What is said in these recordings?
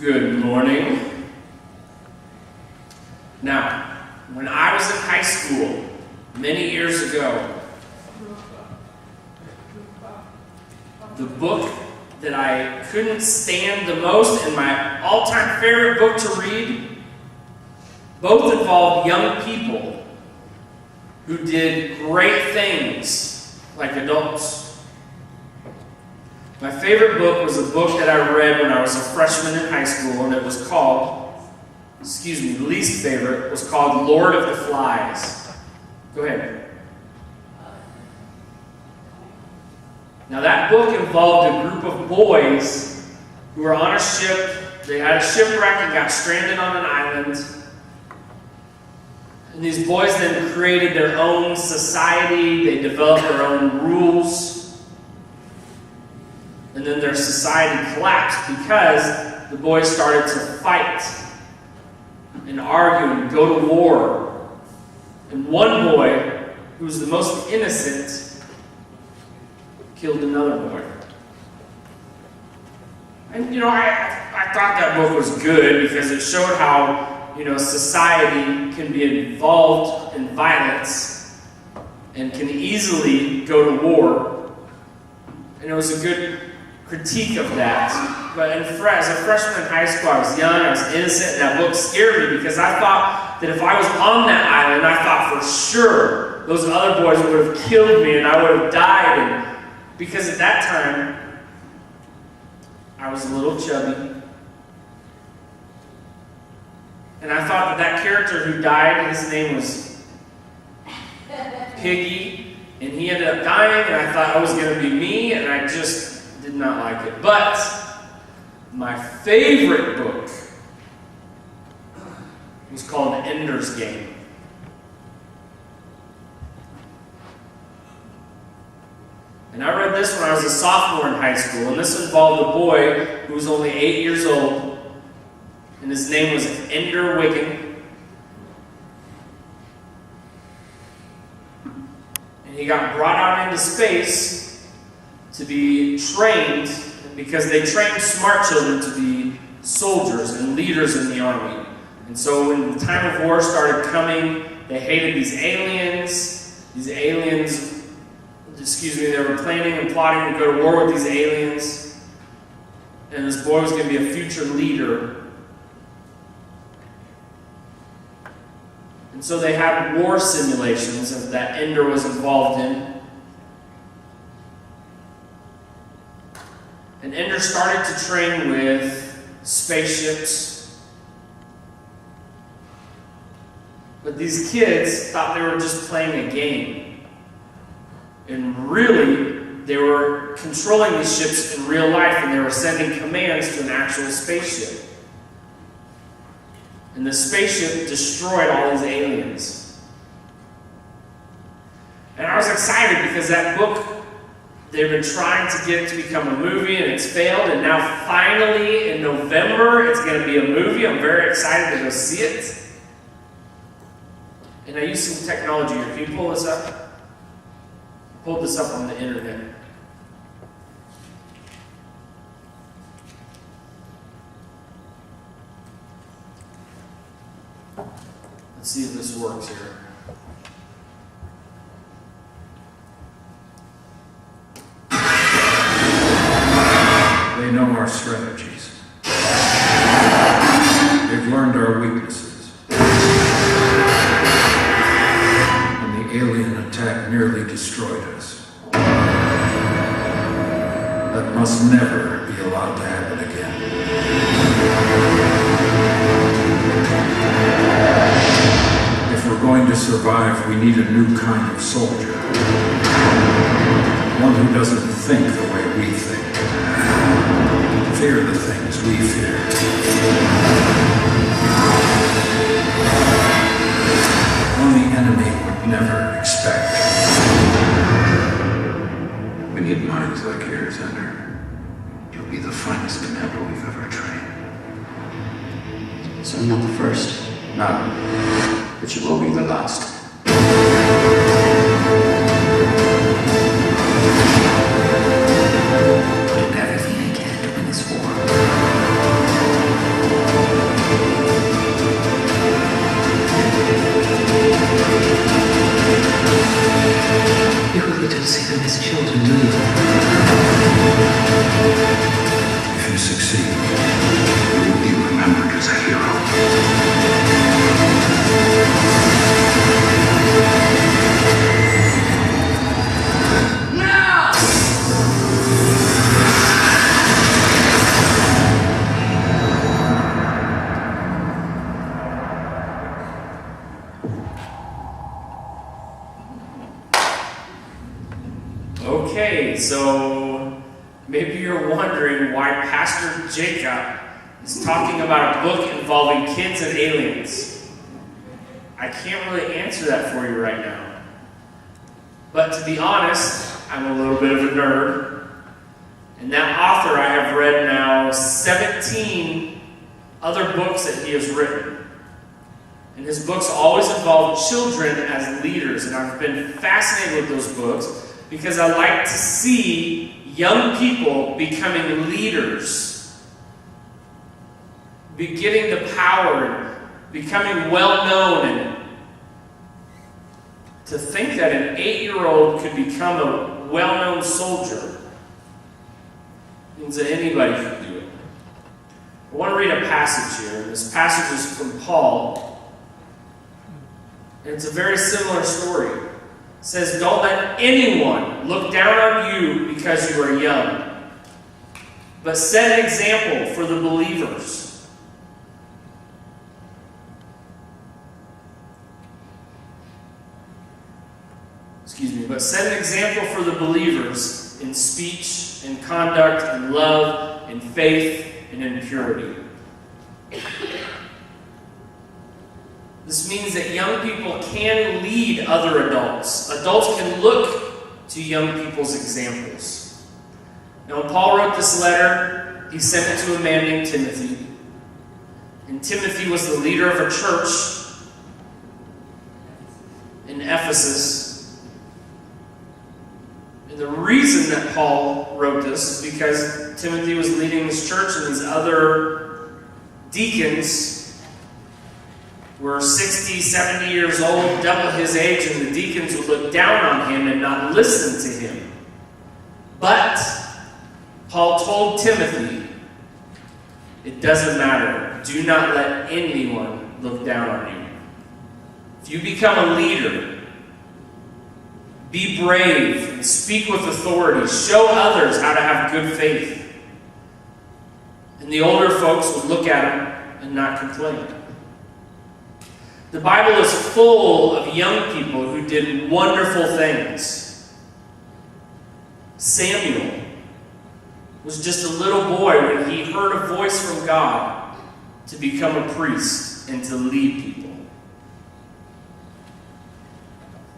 Good morning. Now, when I was in high school, many years ago, the book that I couldn't stand the most and my all-time favorite book to read, both involved young people who did great things like adults. My favorite book was a book that I read when I was a freshman in high school, and it was called, least favorite, was called Lord of the Flies. Go ahead. Now that book involved a group of boys who were on a ship. They had a shipwreck and got stranded on an island. And these boys then created their own society. They developed their own rules. And then their society collapsed because the boys started to fight and argue and go to war. And one boy, who was the most innocent, killed another boy. And I thought that book was good because it showed how society can be involved in violence and can easily go to war. And it was a good critique of that. But as a freshman in high school, I was young, I was innocent, and that book scared me because I thought that if I was on that island, I thought for sure those other boys would have killed me and I would have died. And because at that time, I was a little chubby. And I thought that character who died, his name was Piggy, and he ended up dying, and I thought it was going to be me, and I just did not like it. But my favorite book was called Ender's Game. And I read this when I was a sophomore in high school, and this involved a boy who was only 8 years old, and his name was Ender Wiggin. And he got brought out into space to be trained, because they trained smart children to be soldiers and leaders in the army. And so when the time of war started coming, they hated these aliens. They were planning and plotting to go to war with these aliens. And this boy was going to be a future leader. And so they had war simulations that Ender was involved in. And Ender started to train with spaceships. But these kids thought they were just playing a game. And really, they were controlling these ships in real life, and they were sending commands to an actual spaceship. And the spaceship destroyed all these aliens. And I was excited because that book, they've been trying to get it to become a movie, and it's failed. And now finally, in November, it's going to be a movie. I'm very excited to go see it. And I used some technology here. Can you pull this up? I pulled this up on the internet. Let's see if this works here. They know our strategies. They've learned our weaknesses. And the alien attack nearly destroyed us. That must never be allowed to happen again. If we're going to survive, we need a new kind of soldier. One who doesn't think the way we think. Fear the things we fear. One the enemy would never expect. We need minds like yours, Ender. You'll be the finest commander we've ever trained. So I'm not the first. No, but you will be the last. I'll do everything I can to win this war. see. You will be remembered as a hero. Now! Okay, so maybe you're wondering why Pastor Jacob is talking about a book involving kids and aliens. I can't really answer that for you right now. But to be honest, I'm a little bit of a nerd. And that author I have read now 17 other books that he has written. And his books always involve children as leaders. And I've been fascinated with those books because I like to see young people becoming leaders, getting the power, and becoming well-known. And to think that an 8-year-old could become a well-known soldier means that anybody can do it. I want to read a passage here. This passage is from Paul, and it's a very similar story. It says, "Don't let anyone look down on you because you are young, but set an example for the believers." But set an example for the believers in speech, in conduct, in love, in faith, and in purity. This means that young people can lead other adults. Adults can look to young people's examples. Now, when Paul wrote this letter, he sent it to a man named Timothy. And Timothy was the leader of a church in Ephesus. And the reason that Paul wrote this is because Timothy was leading this church, and these other deacons were 60, 70 years old, double his age, and the deacons would look down on him and not listen to him. But Paul told Timothy, it doesn't matter. Do not let anyone look down on you. If you become a leader, be brave and speak with authority. Show others how to have good faith. And the older folks would look at him and not complain. The Bible is full of young people who did wonderful things. Samuel was just a little boy when he heard a voice from God to become a priest and to lead people.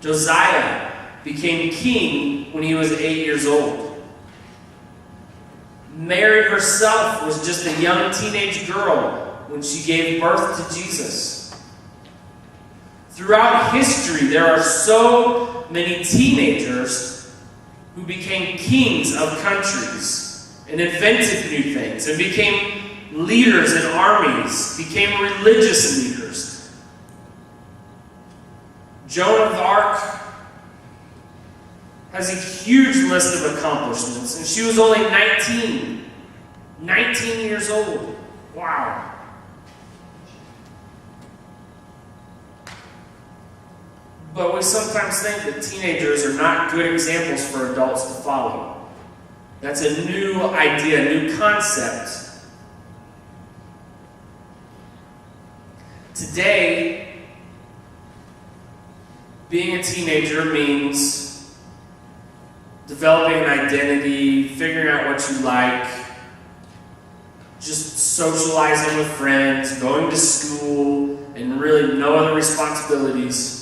Josiah became king when he was 8 years old. Mary herself was just a young teenage girl when she gave birth to Jesus. Throughout history, there are so many teenagers who became kings of countries and invented new things and became leaders in armies, became religious leaders. Joan of Arc has a huge list of accomplishments, and she was only 19 years old. Wow. But we sometimes think that teenagers are not good examples for adults to follow. That's a new idea, a new concept. Today, being a teenager means developing an identity, figuring out what you like, just socializing with friends, going to school, and really no other responsibilities.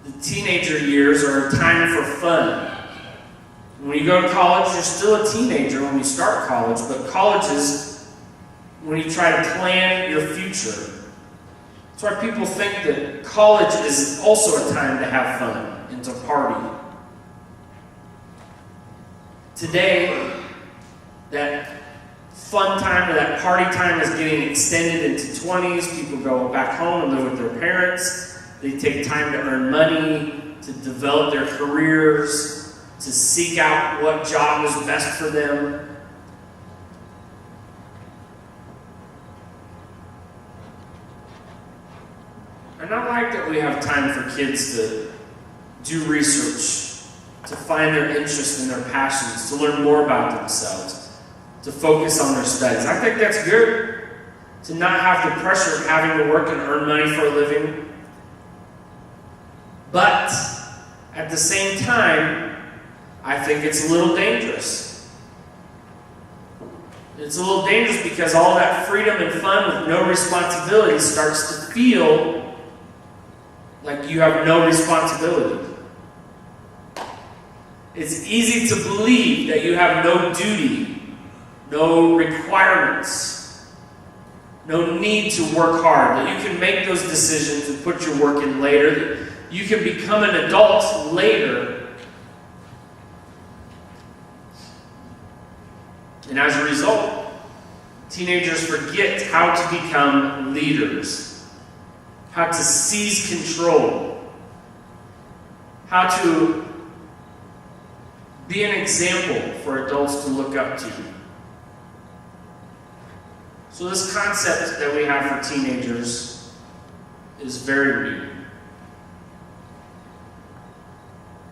The teenager years are a time for fun. When you go to college, you're still a teenager when you start college, but college is when you try to plan your future. That's why people think that college is also a time to have fun and to party. Today, that fun time or that party time is getting extended into 20s. People go back home and live with their parents. They take time to earn money, to develop their careers, to seek out what job is best for them. And I like that we have time for kids to do research, to find their interests and their passions, to learn more about themselves, to focus on their studies. I think that's good, to not have the pressure of having to work and earn money for a living. But at the same time, I think it's a little dangerous. It's a little dangerous because all that freedom and fun with no responsibility starts to feel like you have no responsibility. It's easy to believe that you have no duty, no requirements, no need to work hard, that you can make those decisions and put your work in later, that you can become an adult later. And as a result, teenagers forget how to become leaders, how to seize control, how to be an example for adults to look up to. So this concept that we have for teenagers is very new.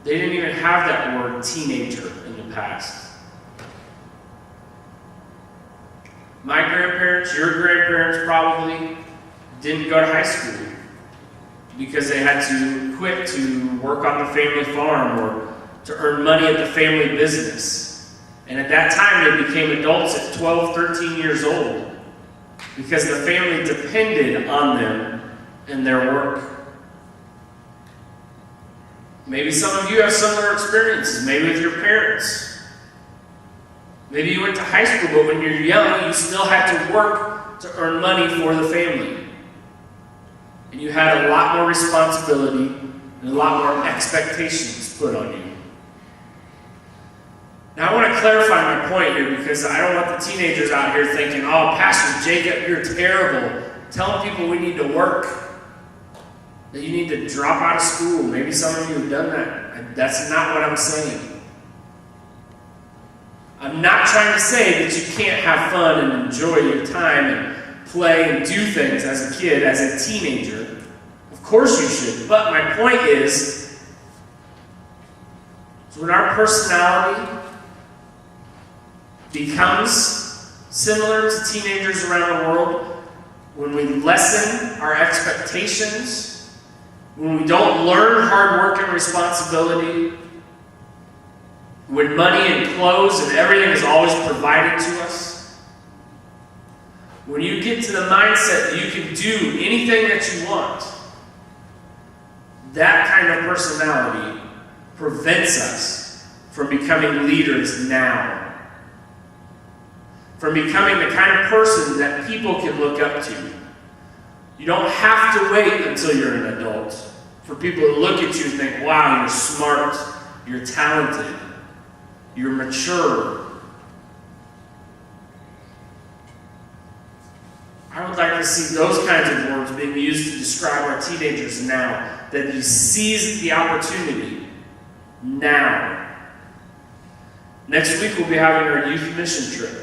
They didn't even have that word teenager in the past. My grandparents, your grandparents probably didn't go to high school because they had to quit to work on the family farm or to earn money at the family business. And at that time, they became adults at 12, 13 years old because the family depended on them and their work. Maybe some of you have similar experiences, maybe with your parents. Maybe you went to high school, but when you're young, you still had to work to earn money for the family. And you had a lot more responsibility and a lot more expectations put on you. Now I want to clarify my point here because I don't want the teenagers out here thinking, oh, Pastor Jacob, you're terrible. Telling people we need to work, that you need to drop out of school. Maybe some of you have done that. That's not what I'm saying. I'm not trying to say that you can't have fun and enjoy your time and play and do things as a kid, as a teenager. Of course you should. But my point is when our personality becomes similar to teenagers around the world, when we lessen our expectations, when we don't learn hard work and responsibility, when money and clothes and everything is always provided to us, when you get to the mindset that you can do anything that you want, that kind of personality prevents us from becoming leaders now. From becoming the kind of person that people can look up to. You don't have to wait until you're an adult for people to look at you and think, wow, you're smart, you're talented, you're mature. I would like to see those kinds of words being used to describe our teenagers now, that you seize the opportunity now. Next week we'll be having our youth mission trip.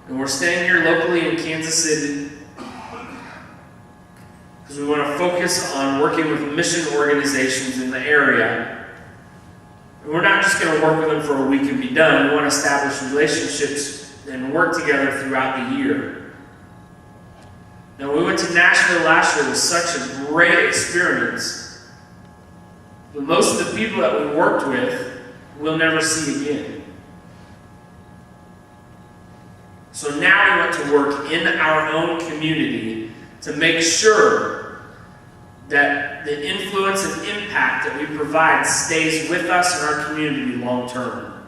And we're staying here locally in Kansas City because we want to focus on working with mission organizations in the area. And we're not just going to work with them for a week and be done. We want to establish relationships and work together throughout the year. Now, we went to Nashville last year. It was such a great experience. But most of the people that we worked with, we'll never see again. So now we want to work in our own community to make sure that the influence and impact that we provide stays with us in our community long term.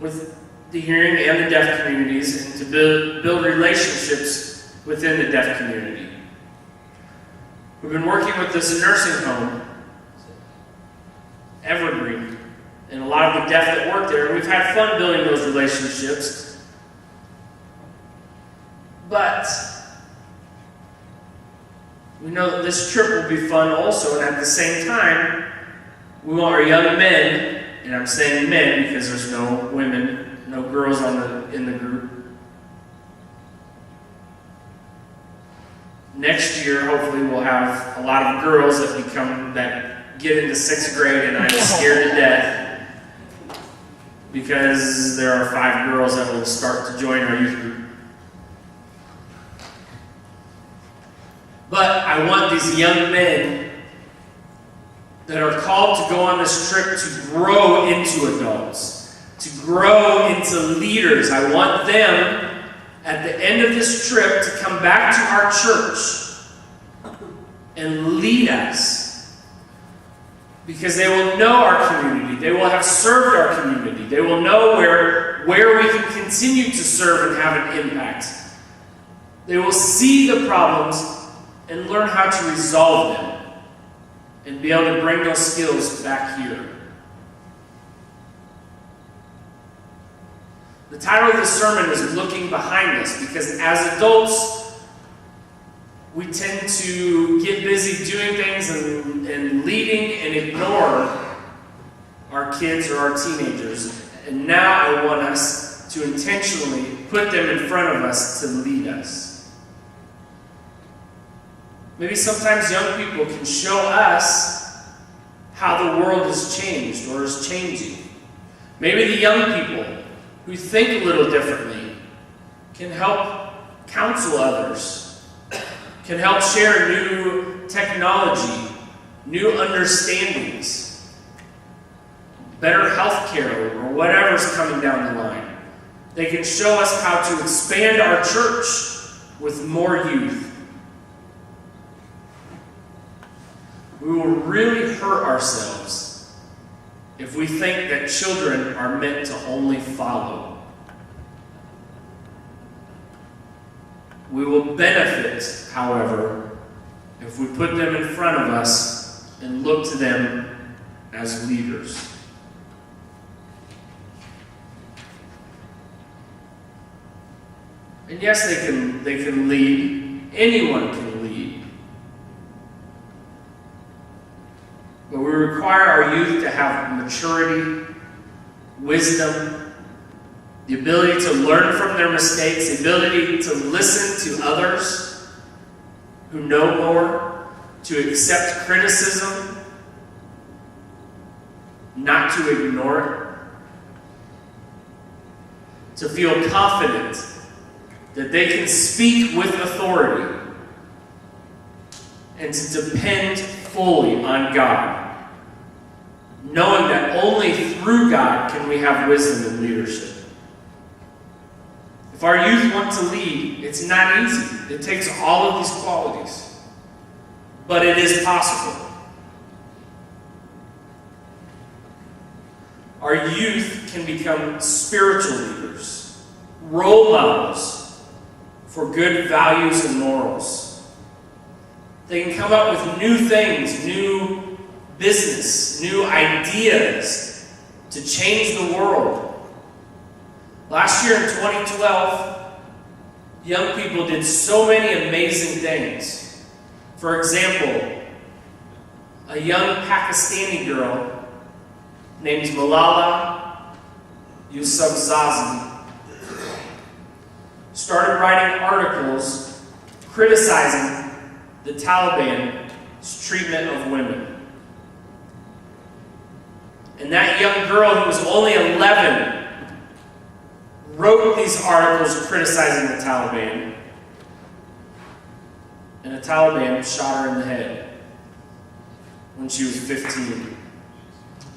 With the hearing and the deaf communities, and to build relationships within the deaf community. We've been working with this nursing home, Evergreen, and a lot of the deaf that work there. We've had fun building those relationships. But we know that this trip will be fun also, and at the same time, we want our young men, and I'm saying men because there's no women, no girls in the group. Next year, hopefully, we'll have a lot of girls that get into 6th grade, and I'm scared to death because there are 5 girls that will start to join our youth group. But I want these young men that are called to go on this trip to grow into adults, to grow into leaders. I want them, at the end of this trip, to come back to our church and lead us. Because they will know our community. They will have served our community. They will know where we can continue to serve and have an impact. They will see the problems and learn how to resolve them and be able to bring those skills back here. The title of the sermon is Looking Behind Us, because as adults, we tend to get busy doing things and leading and ignore our kids or our teenagers. And now I want us to intentionally put them in front of us to lead us. Maybe sometimes young people can show us how the world has changed or is changing. Maybe the young people who think a little differently can help counsel others, can help share new technology, new understandings, better health care, or whatever's coming down the line. They can show us how to expand our church with more youth. We will really hurt ourselves if we think that children are meant to only follow. We will benefit, however, if we put them in front of us and look to them as leaders. And yes, they can lead. Anyone can lead. But we require our youth to have maturity, wisdom, the ability to learn from their mistakes, the ability to listen to others who know more, to accept criticism, not to ignore it, to feel confident that they can speak with authority, and to depend fully on God, knowing that only through God can we have wisdom and leadership. If our youth want to lead, it's not easy. It takes all of these qualities. But it is possible. Our youth can become spiritual leaders, role models for good values and morals. They can come up with new things, new business, new ideas to change the world. Last year in 2012, young people did so many amazing things. For example, a young Pakistani girl named Malala Yousafzai started writing articles criticizing the Taliban's treatment of women. And that young girl, who was only 11, wrote these articles criticizing the Taliban. And the Taliban shot her in the head when she was 15.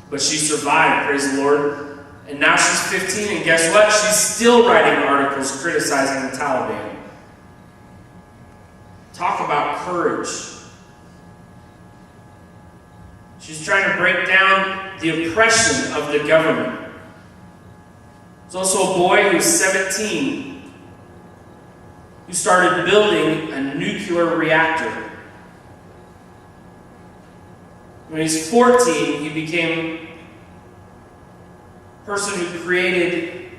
But she survived, praise the Lord. And now she's 15, and guess what? She's still writing articles criticizing the Taliban. Talk about courage. She's trying to break down the oppression of the government. There's also a boy who's 17 who started building a nuclear reactor. When he's 14, he became a person who created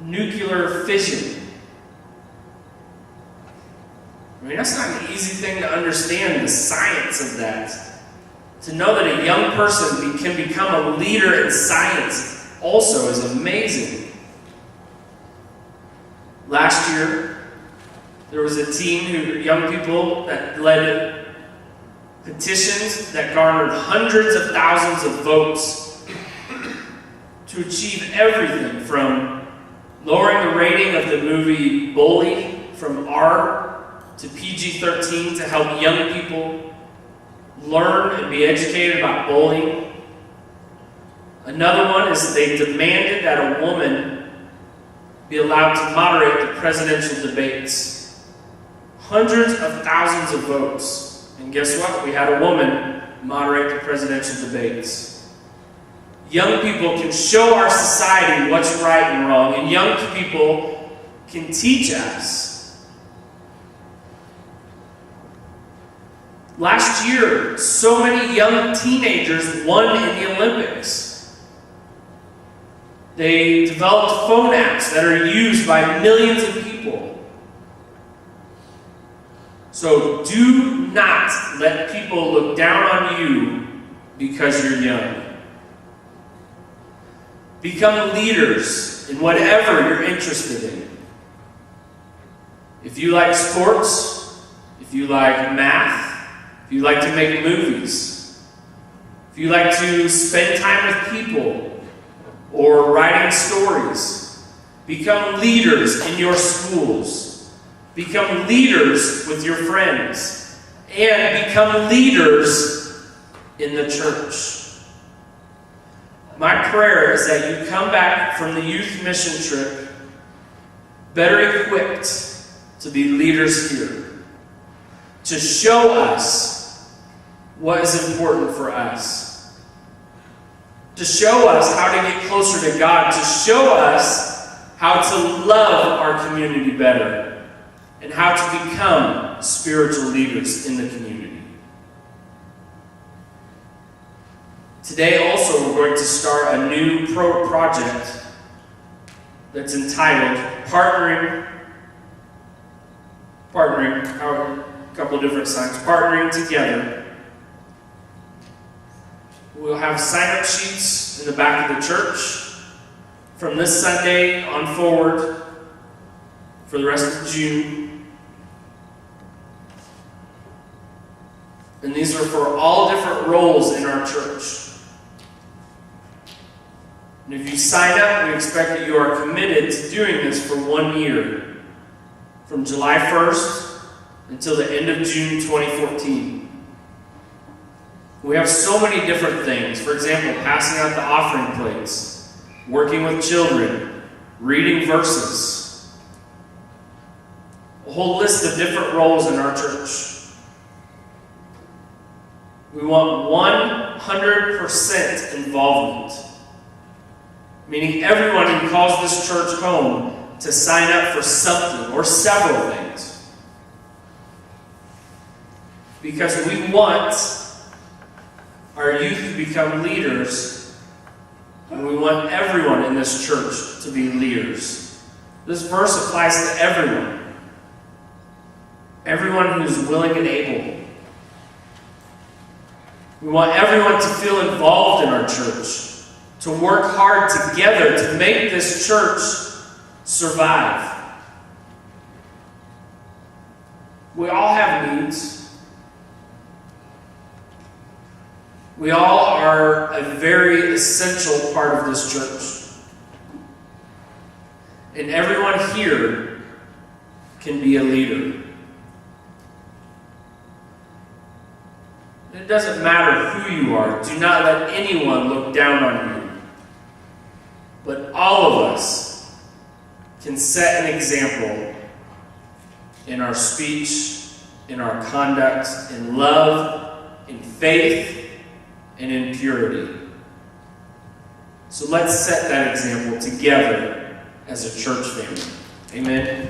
nuclear fission. I mean, that's not an easy thing to understand, the science of that. To know that a young person can become a leader in science also is amazing. Last year, There was a team, young people, that led petitions that garnered hundreds of thousands of votes to achieve everything from lowering the rating of the movie Bully from R to PG-13 to help young people learn and be educated about bullying. Another one is they demanded that a woman be allowed to moderate the presidential debates. Hundreds of thousands of votes. And guess what? We had a woman moderate the presidential debates. Young people can show our society what's right and wrong, and young people can teach us. Last year, so many young teenagers won in the Olympics. They developed phone apps that are used by millions of people. So do not let people look down on you because you're young. Become leaders in whatever you're interested in. If you like sports, if you like math, if you like to make movies, if you like to spend time with people, or writing stories, become leaders in your schools, become leaders with your friends, and become leaders in the church. My prayer is that you come back from the youth mission trip better equipped to be leaders here, to show us what is important for us, to show us how to get closer to God, to show us how to love our community better, and how to become spiritual leaders in the community. Today also we're going to start a new project that's entitled Partnering, a couple of different signs, Partnering Together. We'll have sign-up sheets in the back of the church from this Sunday on forward for the rest of June. And these are for all different roles in our church. And if you sign up, we expect that you are committed to doing this for 1 year, from July 1st until the end of June 2014. We have so many different things. For example, passing out the offering plates, working with children, reading verses. A whole list of different roles in our church. We want 100% involvement. Meaning everyone who calls this church home to sign up for something or several things. Because we want our youth to become leaders, and we want everyone in this church to be leaders. This verse applies to everyone. Everyone who's willing and able. We want everyone to feel involved in our church, to work hard together to make this church survive. We all have needs. We all are a very essential part of this church. And everyone here can be a leader. It doesn't matter who you are. Do not let anyone look down on you. But all of us can set an example in our speech, in our conduct, in love, in faith, and in purity. So let's set that example together as a church family. Amen.